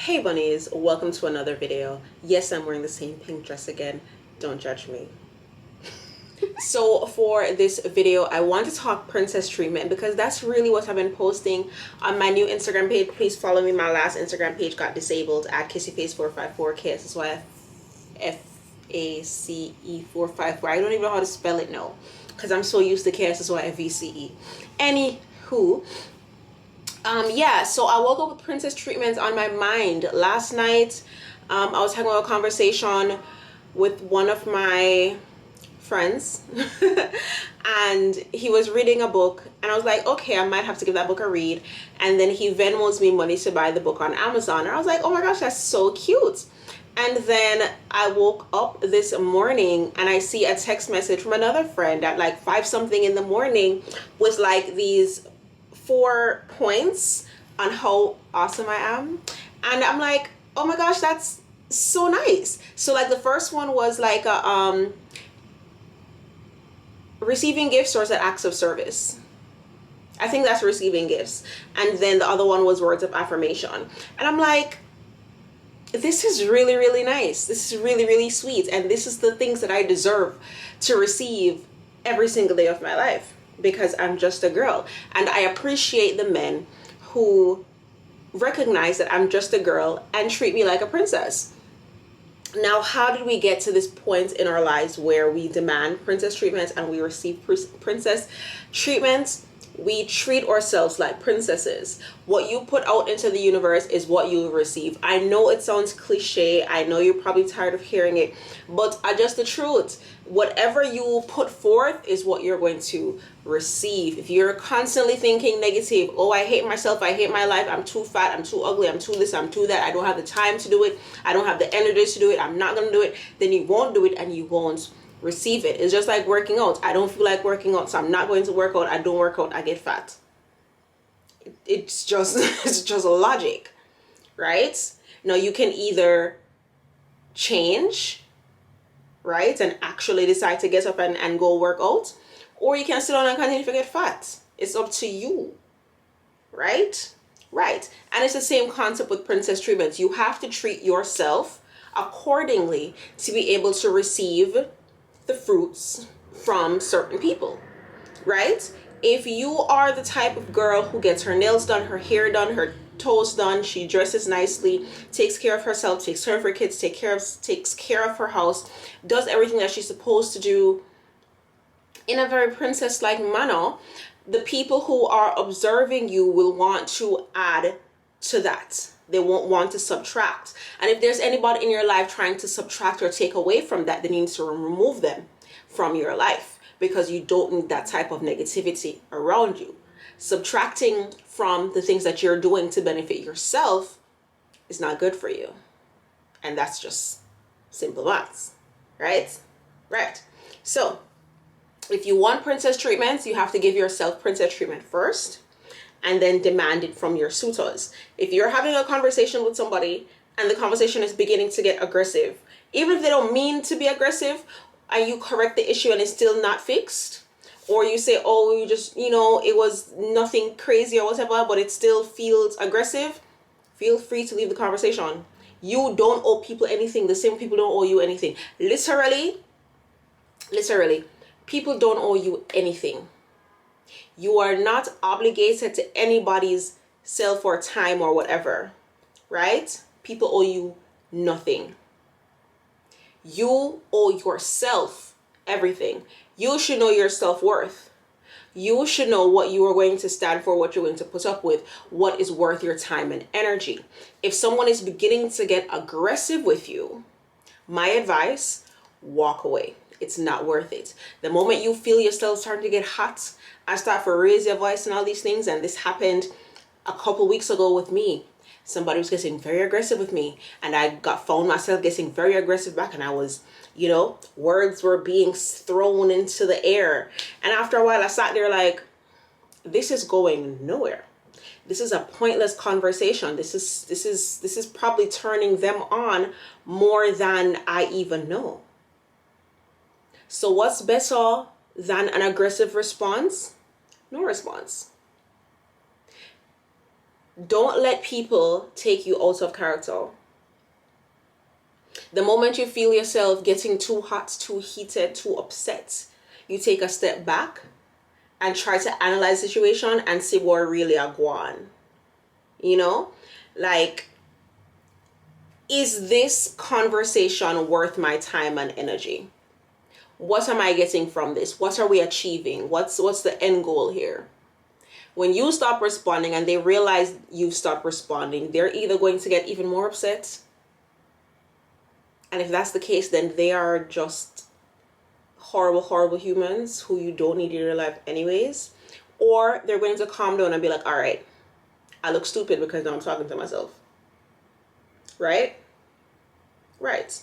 Hey bunnies, welcome to another video. Yes, I'm wearing the same pink dress again. Don't judge me. So for this video, I want to talk princess treatment because that's really what I've been posting on my new Instagram page. Please follow me. My last Instagram page got disabled at KissyFace454, KSSYFACE454. I don't even know how to spell it now because I'm so used to KSSYFVCE. Anywho, yeah, so I woke up with princess treatments on my mind last night. I was having a conversation with one of my friends and he was reading a book and I was like, okay, I might have to give that book a read. And then he Venmos me money to buy the book on Amazon, and I was like, oh my gosh, that's so cute. And then I woke up this morning and I see a text message from another friend at like 5 something in the morning with like these 4 points on how awesome I am. And I'm like, oh my gosh, that's so nice. So like the first one was like a receiving gifts or is it acts of service? I think that's receiving gifts. And then the other one was words of affirmation. And I'm like, this is really, really nice. This is really, really sweet. And this is the things that I deserve to receive every single day of my life because I'm just a girl. And I appreciate the men who recognize that I'm just a girl and treat me like a princess. Now, how did we get to this point in our lives where we demand princess treatments and we receive princess treatments? We treat ourselves like princesses. What you put out into the universe is what you will receive. I know it sounds cliche. I know you're probably tired of hearing it, but just the truth. Whatever you put forth is what you're going to receive. If you're constantly thinking negative, oh, I hate myself, I hate my life, I'm too fat, I'm too ugly, I'm too this, I'm too that, I don't have the time to do it, I don't have the energy to do it, I'm not going to do it, then you won't do it and you won't receive it. It's just like working out. I don't feel like working out, so I'm not going to work out. I don't work out, I get fat. It's just it's just logic, right? Now you can either change, right, and actually decide to get up and go work out, or you can sit down and continue to get fat. It's up to you, right? Right. And it's the same concept with princess treatments. You have to treat yourself accordingly to be able to receive the fruits from certain people, right? If you are the type of girl who gets her nails done, her hair done, her toes done, she dresses nicely, takes care of herself, takes care of her kids, takes care of her house, does everything that she's supposed to do in a very princess-like manner, the people who are observing you will want to add to that. They won't want to subtract. And if there's anybody in your life trying to subtract or take away from that, then you need to remove them from your life because you don't need that type of negativity around you. Subtracting from the things that you're doing to benefit yourself is not good for you. And that's just simple maths, right? Right. So if you want princess treatments, you have to give yourself princess treatment first and then demand it from your suitors. If you're having a conversation with somebody and the conversation is beginning to get aggressive, even if they don't mean to be aggressive, and you correct the issue and it's still not fixed, or you say, oh, you just, it was nothing crazy or whatever, but it still feels aggressive, feel free to leave the conversation. You don't owe people anything. The same people don't owe you anything. Literally, people don't owe you anything. You are not obligated to anybody's self or time or whatever, right? People owe you nothing. You owe yourself everything. You should know your self-worth. You should know what you are going to stand for, what you're going to put up with, what is worth your time and energy. If someone is beginning to get aggressive with you, my advice, walk away. It's not worth it. The moment you feel yourself starting to get hot and start to raise your voice and all these things, and this happened a couple weeks ago with me. Somebody was getting very aggressive with me and I found myself getting very aggressive back, and I was, words were being thrown into the air. And after a while I sat there like, this is going nowhere. This is a pointless conversation. This is probably turning them on more than I even know. So what's better than an aggressive response? No response. Don't let people take you out of character. The moment you feel yourself getting too hot, too heated, too upset, you take a step back and try to analyze the situation and see what really are going on. You know, like, is this conversation worth my time and energy? What am I getting from this? What are we achieving? What's the end goal here? When you stop responding and they realize you stop responding, they're either going to get even more upset. And if that's the case, then they are just horrible, horrible humans who you don't need in your life anyways. Or they're going to calm down and be like, all right, I look stupid because now I'm talking to myself. Right? Right.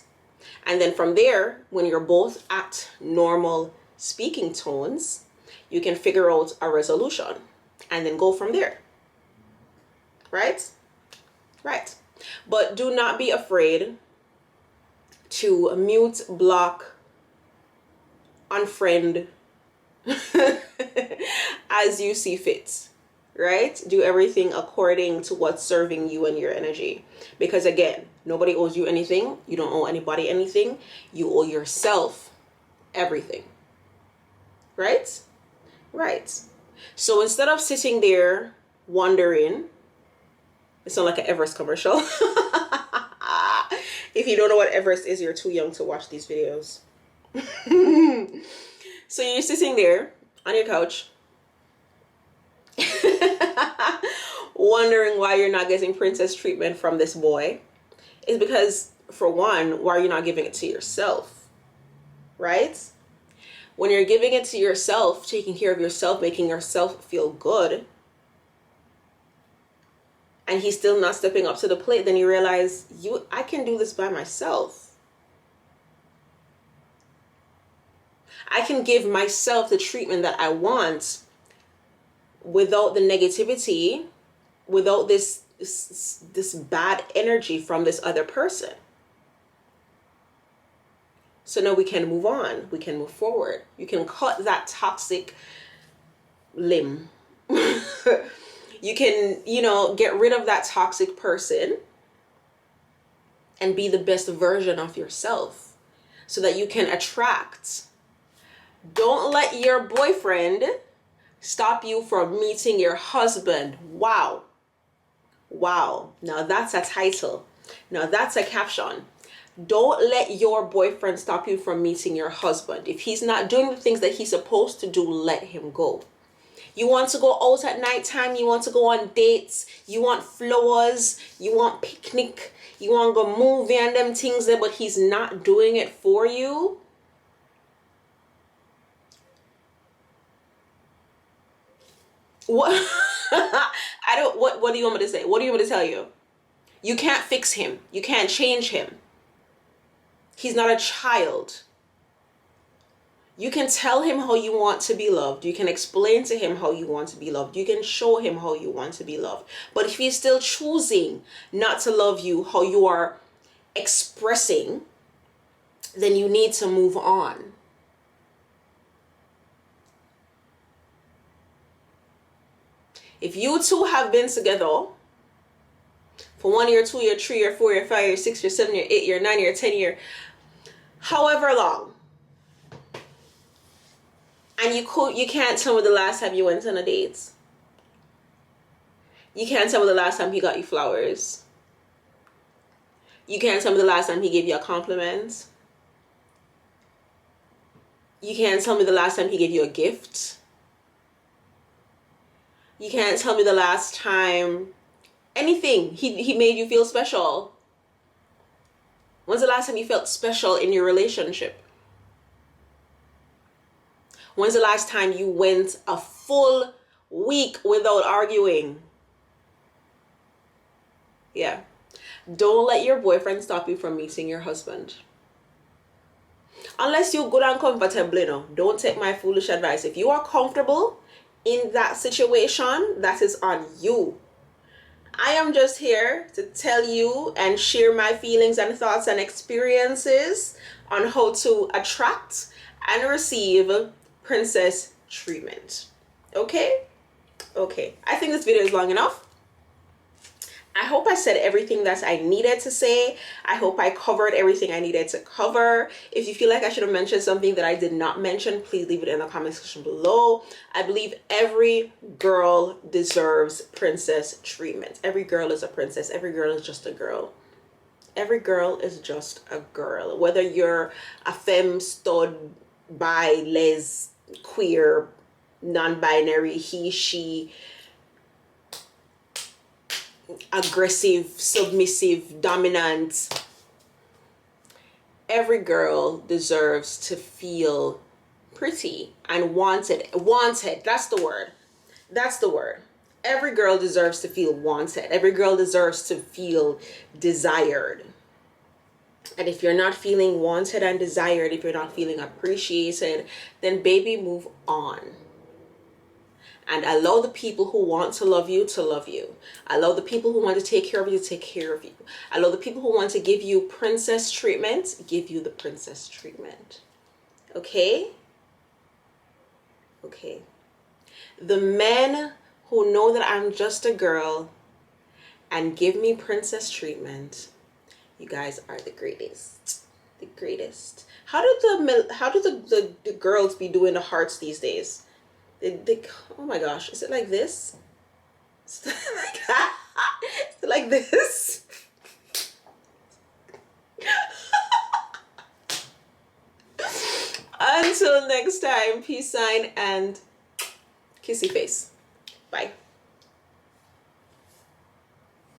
And then from there, when you're both at normal speaking tones, you can figure out a resolution and then go from there. Right? Right. But do not be afraid to mute, block, unfriend as you see fit. Right? Do everything according to what's serving you and your energy. Because again, nobody owes you anything. You don't owe anybody anything. You owe yourself everything. Right? Right. So instead of sitting there wondering, it sounds like an Everest commercial. If you don't know what Everest is, you're too young to watch these videos. So you're sitting there on your couch wondering why you're not getting princess treatment from this boy. Is because, for one, why are you not giving it to yourself? Right? When you're giving it to yourself, taking care of yourself, making yourself feel good, and he's still not stepping up to the plate, then you realize, I can do this by myself. I can give myself the treatment that I want without the negativity, without this bad energy from this other person. So now we can move on. We can move forward. You can cut that toxic limb. You can, get rid of that toxic person and be the best version of yourself so that you can attract. Don't let your boyfriend stop you from meeting your husband. Wow. Wow. Now that's a title. Now that's a caption. Don't let your boyfriend stop you from meeting your husband. If he's not doing the things that he's supposed to do, let him go. You want to go out at nighttime, you want to go on dates, you want flowers, you want picnic, you want to go movie and them things there, but he's not doing it for you. What? What do you want me to say? What do you want me to tell you? You can't fix him. You can't change him. He's not a child. You can tell him how you want to be loved. You can explain to him how you want to be loved. You can show him how you want to be loved. But if he's still choosing not to love you how you are expressing, then you need to move on. If you two have been together for 1 year, 2 year, 3 year, 4 year, 5 year, 6 year, 7 year, 8 year, 9 year, 10 year, however long, and you can't tell me the last time you went on a date. You can't tell me the last time he got you flowers. You can't tell me the last time he gave you a compliment. You can't tell me the last time he gave you a gift. You can't tell me the last time anything he made you feel special. When's the last time you felt special in your relationship? When's the last time you went a full week without arguing? Yeah. Don't let your boyfriend stop you from meeting your husband. Unless you're good and comfortable, don't take my foolish advice. If you are comfortable in that situation, that is on you. I am just here to tell you and share my feelings and thoughts and experiences on how to attract and receive princess treatment. Okay? I think this video is long enough. hope I said everything that I needed to say. I hope I covered everything I needed to cover. If you feel like I should have mentioned something that I did not mention, please leave it in the comment section below. I believe every girl deserves princess treatment. Every girl is a princess. Every girl is just a girl. Every girl is just a girl. Whether you're a femme, stud, bi, les, queer, non-binary, he, she, aggressive, submissive, dominant. Every girl deserves to feel pretty and wanted. Wanted, that's the word. That's the word. Every girl deserves to feel wanted. Every girl deserves to feel desired. And if you're not feeling wanted and desired, if you're not feeling appreciated, then baby, move on. And allow the people who want to love you to love you. Allow the people who want to take care of you to take care of you. Allow the people who want to give you princess treatment, give you the princess treatment. Okay? Okay. The men who know that I'm just a girl and give me princess treatment, you guys are the greatest. The greatest. How do the girls be doing the hearts these days? They, oh my gosh, is it like this? Is it like that? Is it like this? Until next time, peace sign and kissy face. Bye.